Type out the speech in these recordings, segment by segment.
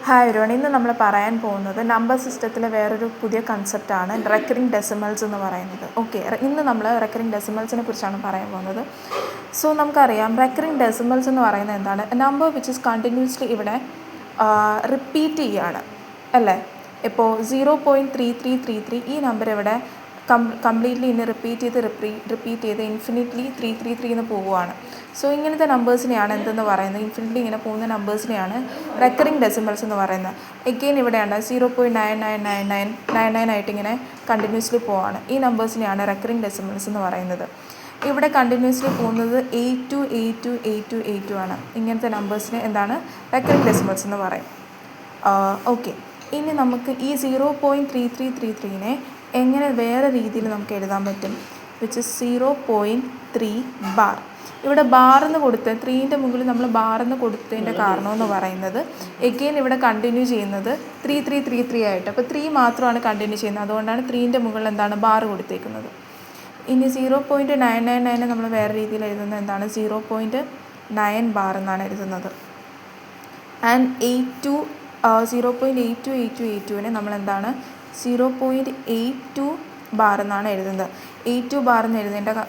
Hi everyone, ഇന്ന് നമ്മൾ പറയാൻ പോകുന്നത് നമ്പർ സിസ്റ്റത്തിലെ വേറൊരു പുതിയ കൺസെപ്റ്റാണ് റെക്കറിംഗ് ഡെസിമൽസ് എന്ന് പറയുന്നത്. ഓക്കെ, ഇന്ന് നമ്മൾ റെക്കറിംഗ് ഡെസിമൽസിനെ കുറിച്ചാണ് പറയാൻ പോകുന്നത്. സോ നമുക്കറിയാം റെക്കറിംഗ് ഡെസിമൽസ് എന്ന് പറയുന്നത് എന്താണ്? നമ്പർ വിച്ച് ഇസ് കണ്ടിന്യൂസ്ലി ഇവിടെ റിപ്പീറ്റ് ചെയ്യുകയാണ് അല്ലേ. ഇപ്പോൾ 0.3333 ഈ നമ്പർ ഇവിടെ കംപ്ലീറ്റ്ലി ഇന്ന് റിപ്പീറ്റ് ചെയ്ത് ഇൻഫിനിറ്റ്ലി 333 എന്ന് പോവുകയാണ്. സോ ഇങ്ങനത്തെ നമ്പേഴ്സിനെയാണ് എന്തെന്ന് പറയുന്നത്? ഇൻഫിനിറ്റ്ലി ഇങ്ങനെ പോകുന്ന നമ്പേഴ്സിനെയാണ് റെക്കറിംഗ് ഡെസിമൽസ് എന്ന് പറയുന്നത്. എഗെയിൻ ഇവിടെയാണ് 0.999999 ആയിട്ട് ഇങ്ങനെ കണ്ടിന്യൂസ്ലി പോവാണ്. ഈ നമ്പേഴ്സിനെയാണ് റെക്കറിംഗ് ഡെസിമൽസ് എന്ന് പറയുന്നത്. ഇവിടെ കണ്ടിന്യൂസ്ലി പോകുന്നത് 82828282 ആണ്. ഇങ്ങനത്തെ നമ്പേഴ്സിനെ എന്താണ് റെക്കറിംഗ് ഡെസിമൽസ് എന്ന് പറയും. ഓക്കെ, ഇനി നമുക്ക് ഈ 0.3333നെ എങ്ങനെ വേറെ രീതിയിൽ നമുക്ക് എഴുതാൻ പറ്റും? Which is 0.3 bar. ഇവിടെ ബാറെന്ന് കൊടുത്ത് 3ൻ്റെ മുകളിൽ നമ്മൾ ബാറെന്ന് കൊടുത്തതിൻ്റെ കാരണമെന്ന് പറയുന്നത് എഗെയിൻ ഇവിടെ കണ്ടിന്യൂ ചെയ്യുന്നത് 3333 ആയിട്ട്. അപ്പോൾ 3 മാത്രമാണ് കണ്ടിന്യൂ ചെയ്യുന്നത്, അതുകൊണ്ടാണ് 3ൻ്റെ മുകളിൽ എന്താണ് ബാർ കൊടുത്തേക്കുന്നത്. ഇനി 0.999 നമ്മൾ വേറെ രീതിയിൽ എഴുതുന്നത് എന്താണ്? 0.9 ബാർ എന്നാണ് എഴുതുന്നത്. ആൻഡ് 0.828282നെ നമ്മൾ എന്താണ് 0.82 ബാർ എന്നാണ് എഴുതുന്നത്. 82 ബാർ എന്ന്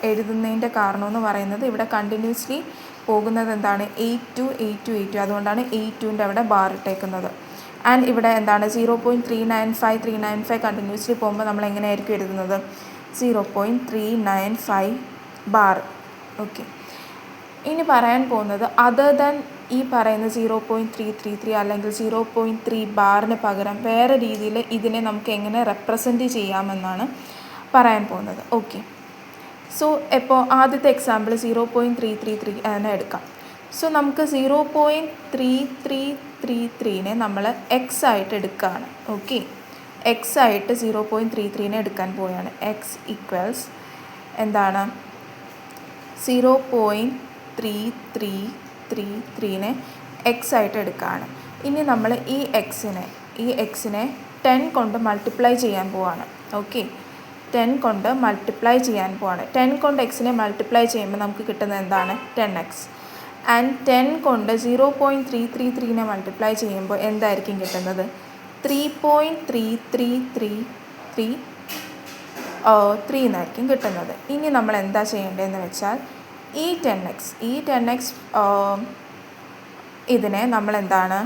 എഴുതുന്നതിൻ്റെ കാരണം എന്ന് പറയുന്നത് ഇവിടെ കണ്ടിന്യൂസ്ലി പോകുന്നത് എന്താണ്? 828282, അതുകൊണ്ടാണ് 82ൻ്റെ അവിടെ ബാർ ഇട്ടേക്കുന്നത്. ആൻഡ് ഇവിടെ എന്താണ് 0.395395 കണ്ടിന്യൂസ്ലി പോകുമ്പോൾ നമ്മൾ എങ്ങനെയായിരിക്കും എഴുതുന്നത്? 0.395 ബാർ. ഓക്കെ, ഇനി പറയാൻ പോകുന്നത് അതർ ദാൻ ഈ പറയുന്ന 0.333 അല്ലെങ്കിൽ 0.3 ബാറിന് പകരം വേറെ രീതിയിൽ ഇതിനെ നമുക്ക് എങ്ങനെ റെപ്രസെൻറ്റ് ചെയ്യാമെന്നാണ് പറയാൻ പോകുന്നത്. ഓക്കെ, സോ ഇപ്പോൾ ആദ്യത്തെ എക്സാമ്പിൾ 0.333 തന്നെ എടുക്കാം. സോ നമുക്ക് 0.3333നെ നമ്മൾ എക്സ് ആയിട്ട് എടുക്കുകയാണ്. ഓക്കെ, എക്സ് ആയിട്ട് 0.33നെ എടുക്കാൻ പോവുകയാണ്. എക്സ് ഈക്വൽസ് എന്താണ്? 0.3333നെ എക്സ് ആയിട്ട് എടുക്കുകയാണ്. ഇനി നമ്മൾ ഈ എക്സിനെ 10 കൊണ്ട് മൾട്ടിപ്ലൈ ചെയ്യാൻ പോവാണ്. ഓക്കെ, 10 കൊണ്ട് മൾട്ടിപ്ലൈ ചെയ്യാൻ പോവാണ്. 10 കൊണ്ട് എക്സിനെ മൾട്ടിപ്ലൈ ചെയ്യുമ്പോൾ നമുക്ക് കിട്ടുന്നത് എന്താണ്? 10x. ആൻഡ് 10 കൊണ്ട് 0.333നെ മൾട്ടിപ്ലൈ ചെയ്യുമ്പോൾ എന്തായിരിക്കും കിട്ടുന്നത്? 3.3333 എന്നായിരിക്കും കിട്ടുന്നത്. ഇനി നമ്മൾ എന്താ ചെയ്യേണ്ടതെന്ന് വെച്ചാൽ ഈ 10x ഇതിനെ നമ്മളെന്താണ്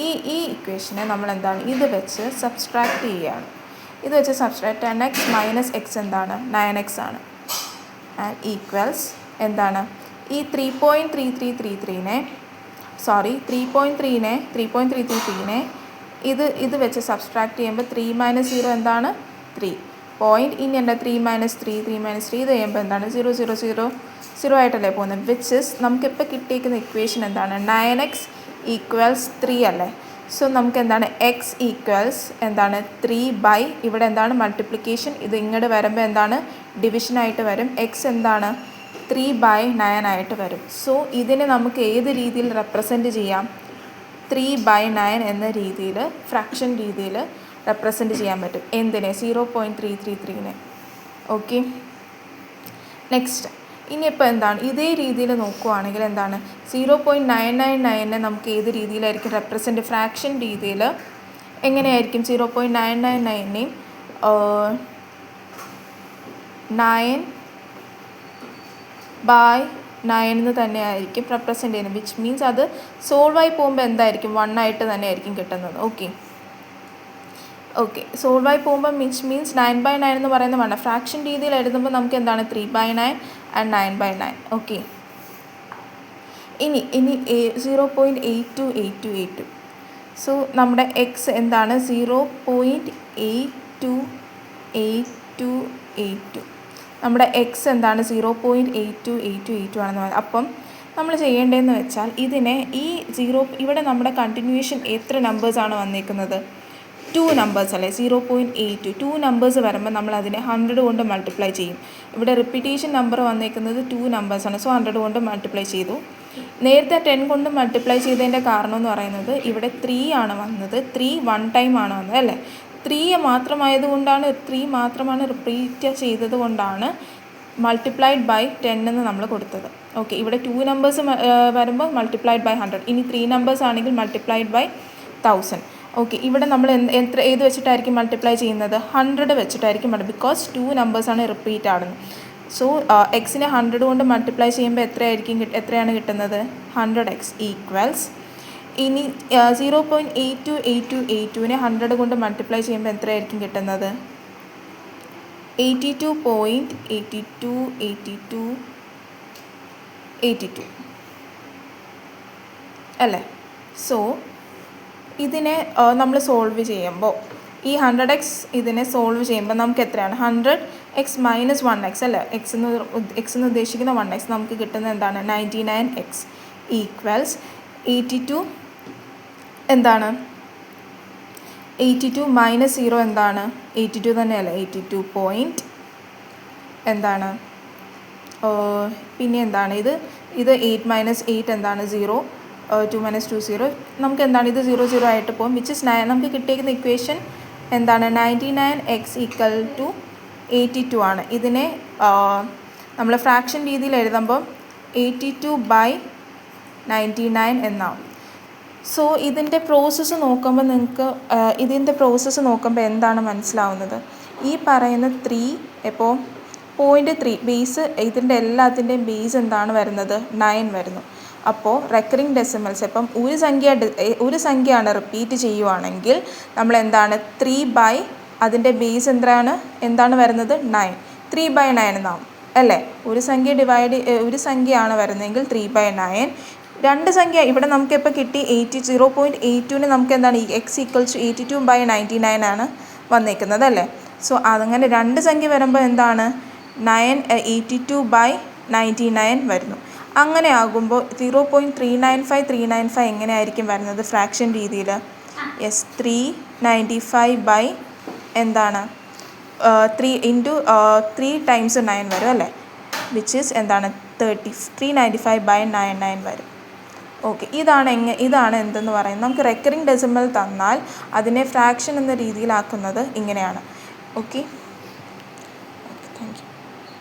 ഈ ഇക്വേഷനെ നമ്മളെന്താണ് ഇത് വെച്ച് സബ്സ്ട്രാക്ട് ചെയ്യുകയാണ്. ഇത് വെച്ച് 10x മൈനസ് എക്സ് എന്താണ്? 9x ആണ്. ആൻഡ് ഈക്വൽസ് എന്താണ്? ഈ 3.3333നെ ഇത് വെച്ച് സബ്സ്ട്രാക്ട് ചെയ്യുമ്പോൾ 3 - 0 എന്താണ്? 3 പോയിൻറ്റ്. ഇനി എന്താ 3 - 3 ഇത് ചെയ്യുമ്പോൾ എന്താണ്? 0 0 0 0 ആയിട്ടല്ലേ പോകുന്നത്. വിച്ച് ഇസ് നമുക്കിപ്പോൾ കിട്ടിയിരിക്കുന്ന ഇക്വേഷൻ എന്താണ്? 9x ഈക്വൽസ് 3 അല്ലേ. സോ നമുക്ക് എന്താണ്? എക്സ് ഈക്വൽസ് എന്താണ്? 3 ഇവിടെ എന്താണ്? മൾട്ടിപ്ലിക്കേഷൻ. ഇത് ഇങ്ങോട്ട് വരുമ്പോൾ എന്താണ്? ഡിവിഷനായിട്ട് വരും. എക്സ് എന്താണ്? 3/9 ആയിട്ട് വരും. സോ ഇതിനെ നമുക്ക് ഏത് രീതിയിൽ റെപ്രസെൻറ്റ് ചെയ്യാം? 3/9 എന്ന രീതിയിൽ, ഫ്രാക്ഷൻ രീതിയിൽ റെപ്രസെൻറ്റ് ചെയ്യാൻ പറ്റും. എന്തിനെ? 0.333നെ. ഓക്കെ, നെക്സ്റ്റ് ഇനിയിപ്പോൾ എന്താണ്? ഇതേ രീതിയിൽ നോക്കുവാണെങ്കിൽ എന്താണ്? 0.999നെ നമുക്ക് ഏത് രീതിയിലായിരിക്കും റെപ്രസെൻറ്റ്? ഫ്രാക്ഷൻ രീതിയിൽ എങ്ങനെയായിരിക്കും? 0.999നെയും 9/9 എന്ന് തന്നെ ആയിരിക്കും റെപ്രസെൻറ്റ് ചെയ്യുന്നത്. വിച്ച് മീൻസ് അത് സോൾവായി പോകുമ്പോൾ എന്തായിരിക്കും? 1 ആയിട്ട് തന്നെ ആയിരിക്കും കിട്ടുന്നത്. ഓക്കെ, സോൾവായി പോകുമ്പോൾ മീൻസ് 9/9 എന്ന് പറയുന്നത് വേണ്ട. ഫ്രാക്ഷൻ രീതിയിൽ എഴുതുമ്പോൾ നമുക്ക് എന്താണ്? 3/9 ആൻഡ് 9/9. ഓക്കെ, ഇനി 0.828282. സോ നമ്മുടെ എക്സ് എന്താണ്? 0.828282. നമ്മുടെ എക്സ് എന്താണ്? 0.828282 ആണെന്ന് പറയുന്നത്. അപ്പം നമ്മൾ ചെയ്യേണ്ടതെന്ന് വെച്ചാൽ ഇതിനെ ഇവിടെ നമ്മുടെ കണ്ടിന്യൂവേഷൻ എത്ര നമ്പേഴ്സാണ് വന്നേക്കുന്നത്? 2 നമ്പേഴ്സ് അല്ലേ? 0.82 2 നമ്പേഴ്സ് വരുമ്പോൾ നമ്മൾ അതിനെ 100 കൊണ്ട് മൾട്ടിപ്ലൈ ചെയ്യും. ഇവിടെ റിപ്പീറ്റേഷൻ നമ്പർ വന്നേക്കുന്നത് 2 നമ്പേഴ്സാണ്. സോ 100 കൊണ്ട് മൾട്ടിപ്ലൈ ചെയ്തു. നേരത്തെ 10 കൊണ്ട് മൾട്ടിപ്ലൈ ചെയ്തതിൻ്റെ കാരണം എന്ന് പറയുന്നത് ഇവിടെ 3 ആണ് വന്നത്. 3 1 ടൈം ആണ് വന്നത് അല്ലേ. 3 മാത്രമാണ് റിപ്പീറ്റ് ചെയ്തത് കൊണ്ടാണ് മൾട്ടിപ്ലൈഡ് ബൈ 10 എന്ന് നമ്മൾ കൊടുത്തത്. ഓക്കെ, ഇവിടെ 2 നമ്പേഴ്സ് വരുമ്പോൾ മൾട്ടിപ്ലൈഡ് ബൈ 100. ഇനി 3 നമ്പേഴ്സ് ആണെങ്കിൽ മൾട്ടിപ്ലൈഡ് ബൈ 1000. ഓക്കെ, ഇവിടെ നമ്മൾ ഏത് വെച്ചിട്ടായിരിക്കും മൾട്ടിപ്ലൈ ചെയ്യുന്നത്? 100 വെച്ചിട്ടായിരിക്കും ബിക്കോസ് 2 നമ്പേഴ്സാണ് റിപ്പീറ്റ് ആവുന്നത്. സോ എക്സിനെ 100 കൊണ്ട് മൾട്ടിപ്ലൈ ചെയ്യുമ്പോൾ എത്രയാണ് കിട്ടുന്നത്? 100x equals. ഇനി 0.828282നെ 100 കൊണ്ട് മൾട്ടിപ്ലൈ ചെയ്യുമ്പോൾ എത്രയായിരിക്കും കിട്ടുന്നത്? 82.828282 അല്ലേ? സോ ഇതിനെ നമ്മൾ സോൾവ് ചെയ്യുമ്പോൾ ഈ 100x ഇതിനെ സോൾവ് ചെയ്യുമ്പോൾ നമുക്ക് എത്രയാണ്? 100x മൈനസ് 1x അല്ലേ? എക്സ് എന്ന് ഉദ്ദേശിക്കുന്ന 1x നമുക്ക് കിട്ടുന്നത് എന്താണ്? 99x ഈക്വൽസ് 82 എന്താണ്? 82 മൈനസ് 0 എന്താണ്? 82 തന്നെയല്ലേ? 82 എന്താണ്? പിന്നെ എന്താണ് ഇത്? 8 മൈനസ് 8 എന്താണ്? 0. 2 മൈനസ് 2 0. നമുക്ക് എന്താണ്? ഇത് 0 0 ആയിട്ട് പോകും. Which is 9. നമുക്ക് കിട്ടിയിരിക്കുന്ന ഇക്വേഷൻ എന്താണ്? 99x ഈക്വൽ ടു 82 ആണ്. ഇതിനെ നമ്മൾ ഫ്രാക്ഷൻ രീതിയിൽ എഴുതുമ്പോൾ 82/99 എന്നാവും. സോ ഇതിൻ്റെ പ്രോസസ്സ് നോക്കുമ്പോൾ നിങ്ങൾക്ക് എന്താണ് മനസ്സിലാവുന്നത്? ഈ പറയുന്ന 3 ഇപ്പോൾ 0.3 ബേസ്, ഇതിൻ്റെ എല്ലാത്തിൻ്റെയും ബേസ് എന്താണ് വരുന്നത്? 9 വരുന്നു. അപ്പോൾ റെക്കറിങ് ഡെസിമൽസ് ഇപ്പം ഒരു സംഖ്യയാണ് റിപ്പീറ്റ് ചെയ്യുവാണെങ്കിൽ നമ്മൾ എന്താണ്? 3 അതിൻ്റെ ബേസ് എന്താണ് വരുന്നത്? 9. 3/9 എന്നാവും അല്ലേ? ഒരു സംഖ്യയാണ് വരുന്നതെങ്കിൽ 3/9. രണ്ട് സംഖ്യ ഇവിടെ നമുക്ക് ഇപ്പോൾ കിട്ടി 0.82ന് നമുക്ക് എന്താണ്? എക്സ് ഈക്വൽസ് 82/99 ആണ് വന്നേക്കുന്നത് അല്ലേ? സോ അതങ്ങനെ രണ്ട് സംഖ്യ വരുമ്പോൾ എന്താണ്? 82/99 വരുന്നു. അങ്ങനെ ആകുമ്പോൾ 0.395395 എങ്ങനെയായിരിക്കും വരുന്നത് ഫ്രാക്ഷൻ രീതിയിൽ? യെസ്, 395 എന്താണ്? 3 ടൈംസ് 9 വരും അല്ലേ? വിച്ച് ഈസ് എന്താണ്? 395/99 വരും. ഓക്കെ, ഇതാണ് എന്തെന്ന് പറയുന്നത്. നമുക്ക് റെക്കറിങ് ഡെസിമൽ തന്നാൽ അതിനെ ഫ്രാക്ഷൻ എന്ന രീതിയിലാക്കുന്നത് ഇങ്ങനെയാണ്. Okay, thank you.